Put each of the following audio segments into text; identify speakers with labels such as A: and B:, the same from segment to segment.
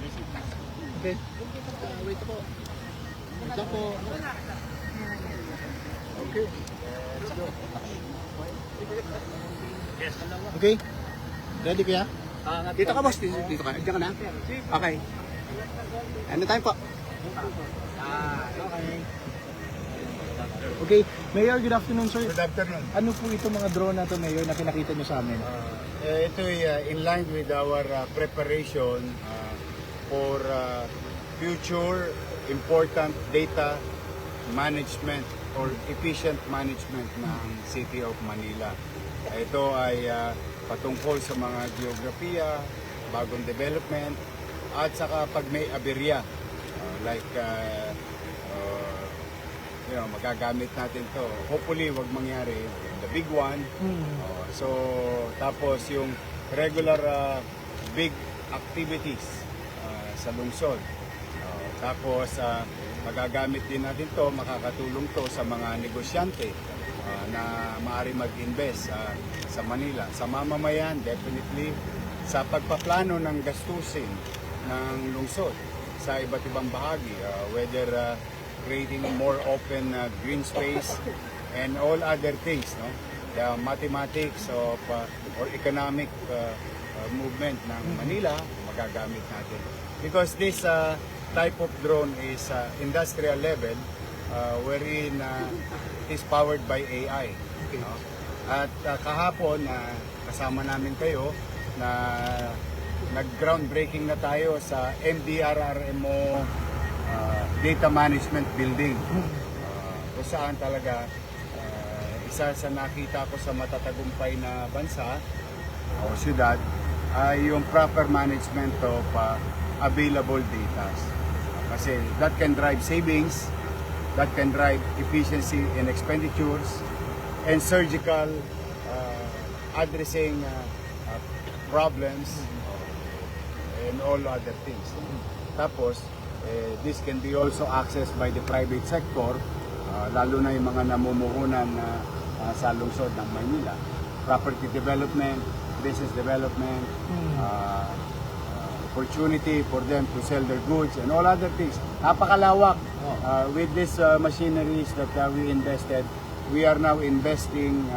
A: Okay. Wait po. Ito po. Okay. Okay. Ready kaya? Dito ka boss, dito ka. Diyan ka na? Okay. Ano time po? Okay. Okay. Mayor, good afternoon sir.
B: Good afternoon.
A: Ano po ito mga drone na to Mayor na pinakita nyo sa amin?
B: Ito ay in line with our preparation for future important data management or efficient management ng City of Manila. Ito ay patungkol sa mga geografiya, bagong development, at saka pag may aberya, magagamit natin to. Hopefully, wag mangyari the big one. So, tapos yung regular big activities sa lungsod. Tapos, magagamit din natin to, makakatulong to sa mga negosyante na maaari mag-invest sa Manila. Sa mamamayan, definitely, sa pagpaplano ng gastusin ng lungsod sa iba't ibang bahagi, whether creating more open green space and all other things, no? The mathematics of or economic movement ng Manila magagamit natin. Because this type of drone is industrial level wherein it is powered by AI. No? At kahapon kasama namin kayo na nag-groundbreaking na tayo sa MDRRMO Data Management Building. Kung saan talaga isa sa nakita ko sa matatagumpay na bansa o syudad ay yung proper management of available data. Kasi that can drive savings, that can drive efficiency in expenditures, and surgical addressing problems and all other things. Tapos, this can be also accessed by the private sector, lalo na yung mga namumuhunan sa lungsod ng Maynila. Property development, business development, opportunity for them to sell their goods and all other things. Napakalawak. With these machineries that we invested, we are now investing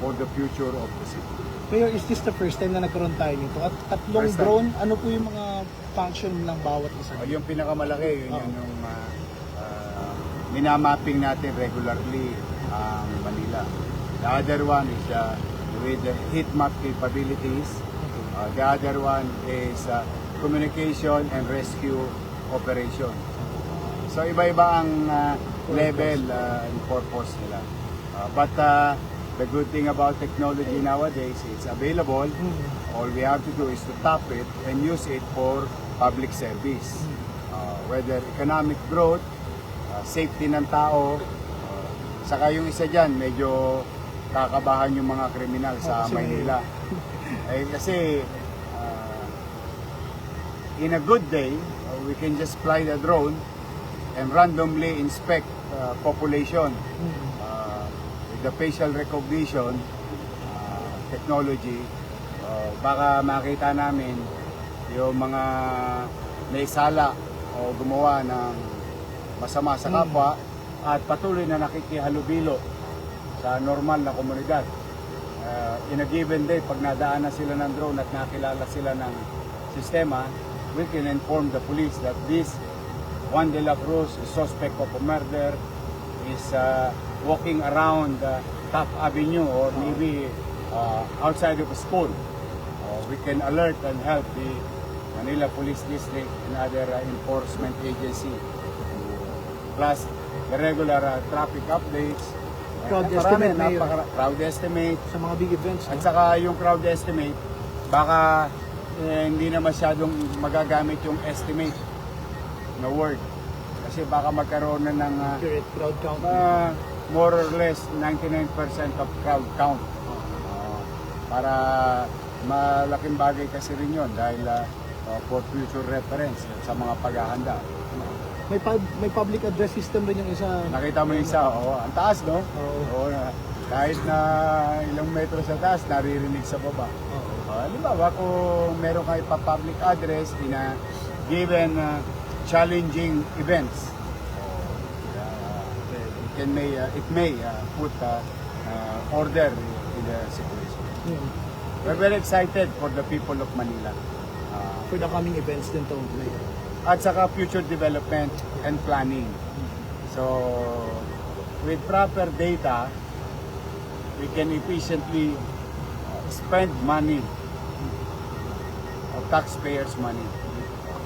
B: for the future of the city.
A: Mayor, is this the first time na nagkaroon tayo nito? At tatlong
B: First time.
A: drone, ano po yung mga function ng bawat isa?
B: Yung pinakamalaki, yun yung minamapping natin regularly ang Manila. The other one is with the heat map capabilities. The other one is communication and rescue operation. So iba-iba ang level and purpose nila. But the good thing about technology nowadays, it's available. All we have to do is to tap it and use it for public service. Whether economic growth, safety ng tao, saka yung isa dyan, medyo kakabahan yung mga kriminal sa Maynila. Kasi in a good day, we can just fly the drone and randomly inspect population. The facial recognition technology, baka makita namin yung mga naisala o gumawa ng masama sa kapwa at patuloy na nakikihalubilo sa normal na komunidad. In a given day, pag nadaan na sila ng drone at nakilala sila ng sistema, we can inform the police that this Juan de la Cruz is suspect of a murder, is walking around Top Avenue or maybe outside of a school. We can alert and help the Manila Police District and other enforcement agency. Plus the regular traffic updates.
A: Crowd estimate, Mayor.
B: Crowd estimate.
A: Sa mga big events,
B: At saka yung crowd estimate, baka hindi na masyadong magagamit yung estimate na word. Kasi baka magkaroon na ng
A: accurate crowd count.
B: more or less 99% of crowd count. Para malaking bagay kasi rin yun dahil for future reference sa mga paghahanda.
A: May public address system rin yung isa.
B: Nakita mo yung isa, ang taas, no?
A: Oo.
B: Kahit na ilang metro sa taas, naririnig sa baba. Halimbawa, kung meron kayo pa public address in a given challenging events, it may put order in the situation. We're very excited for the people of Manila.
C: For the coming events din to, Mayor.
B: At saka future development and planning. So, with proper data, we can efficiently spend money, taxpayers' money,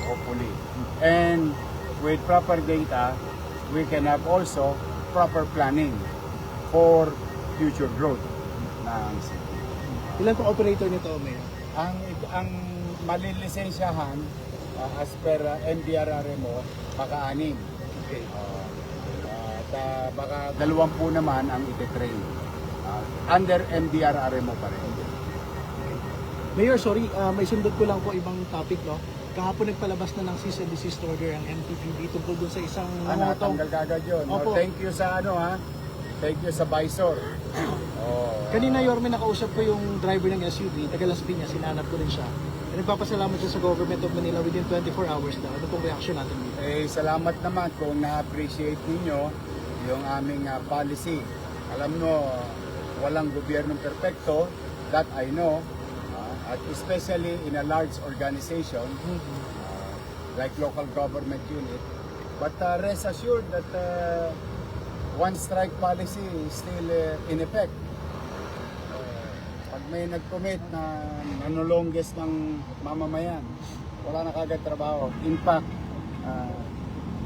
B: hopefully. And with proper data, we can have also proper planning for future growth ng city.
C: Ilan po operator nito, Mayor?
B: Ang malilisensyahan as per MDRRMO, baka 6.
C: Okay.
B: At baka 20 naman ang ititrain. Under MDRRMO pa rin.
C: Mayor, sorry, may sundot ko lang po ibang topic, no? Kahapon nagpalabas na ng cease and desist order ang MTPB tungkol dun sa isang namotong.
B: Natanggal kagad yun. No,
C: Opo.
B: thank you sa Thank you sa Visor.
C: Kanina, Yorme, nakausap ko yung driver ng SUV, taga Las Piñas, sinanap ko rin siya. Nagpapasalamat siya sa Government of Manila within 24 hours na. Ano pong reaction natin dito?
B: Salamat naman kung na-appreciate ninyo yung aming policy. Alam mo, walang gobyernong perfecto, that I know, at especially in a large organization like local government unit. But rest assured that one strike policy is still in effect. Pag may nag-commit na nanulongges ng mamamayan, wala na kagad trabaho. In fact,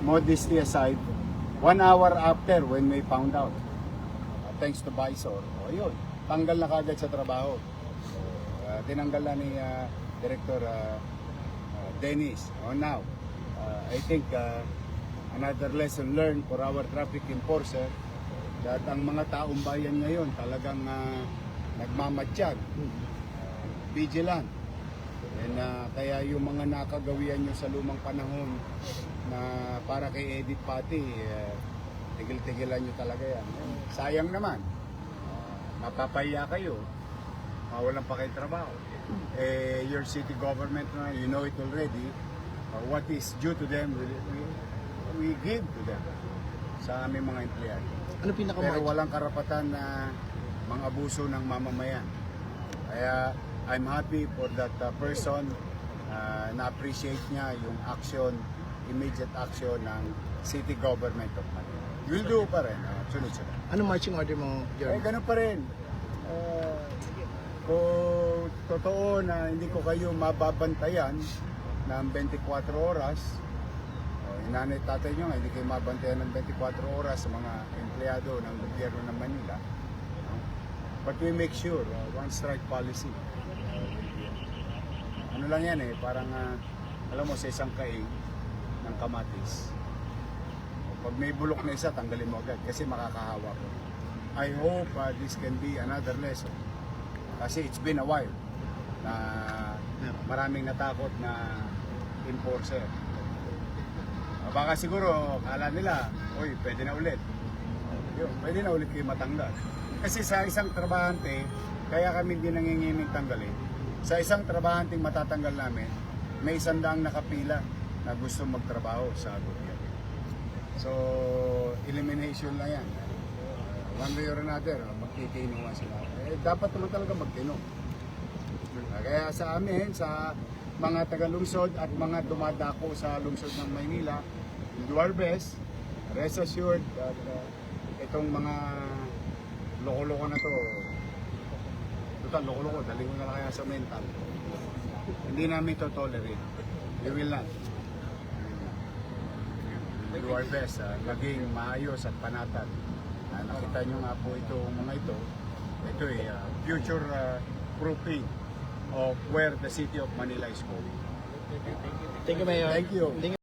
B: modesty aside, 1 hour after when we found out, thanks to Visor, yun, tanggal na kagad sa trabaho. Tinanggal na ni Director Dennis. Now, I think another lesson learned for our traffic enforcer that ang mga taong bayan ngayon talagang nagmamatsyag, vigilant. And kaya yung mga nakagawian nyo sa lumang panahon na para kay Edith Pati, tigil-tigilan nyo talaga yan. Sayang naman, mapapahiya kayo, mawalan pa kayo trabaho. Your city government, you know it already, what is due to them, we give to them sa aming mga empleyado.
C: Ano
B: Pero
C: pinaka-march?
B: walang karapatan na mga abuso ng mamamayan. Kaya I'm happy for that person na-appreciate niya yung action, immediate action ng city government of Manila. We'll do pa rin, sunod-sunod.
C: Anong marching order mo, Yorme?
B: Ganun pa rin. Kung totoo na hindi ko kayo mababantayan ng 24 oras, nanay tatay nyo nga, hindi kayo mabantayan ng 24 oras sa mga empleyado ng gobyerno ng Manila. But we make sure, one strike policy. Ano lang yan parang, alam mo, sa isang kaing ng kamatis. Pag may bulok na isa, tanggalin mo agad kasi makakahawa ko. I hope this can be another lesson. Kasi it's been a while na maraming natakot na enforcer. Baka siguro, kala nila, oy, pwede na ulit. Pwede na ulit kayo matanggal. Kasi sa isang trabahante, kaya kami hindi nangingiming tanggalin. Sa isang trabahanteng matatanggal namin, may 100 nakapila na gusto magtrabaho sa gobyerno. So, elimination na yan. One way or another, magtitinuwa sila. Dapat naman talaga magtino. Kaya sa amin, sa mga taga-lungsod at mga dumadako sa lungsod ng Maynila, we'll do our best. Rest assured that itong mga loko-loko na to, total loko-loko, daling ko na lang kaya sa mental. Hindi namin to tolerate. We will not. We'll do our best, maging maayos at panatag. Nakita nyo nga po itong mga ito, future proofing of where the city of Manila is going.
C: Thank you, Mayor.
B: Thank you.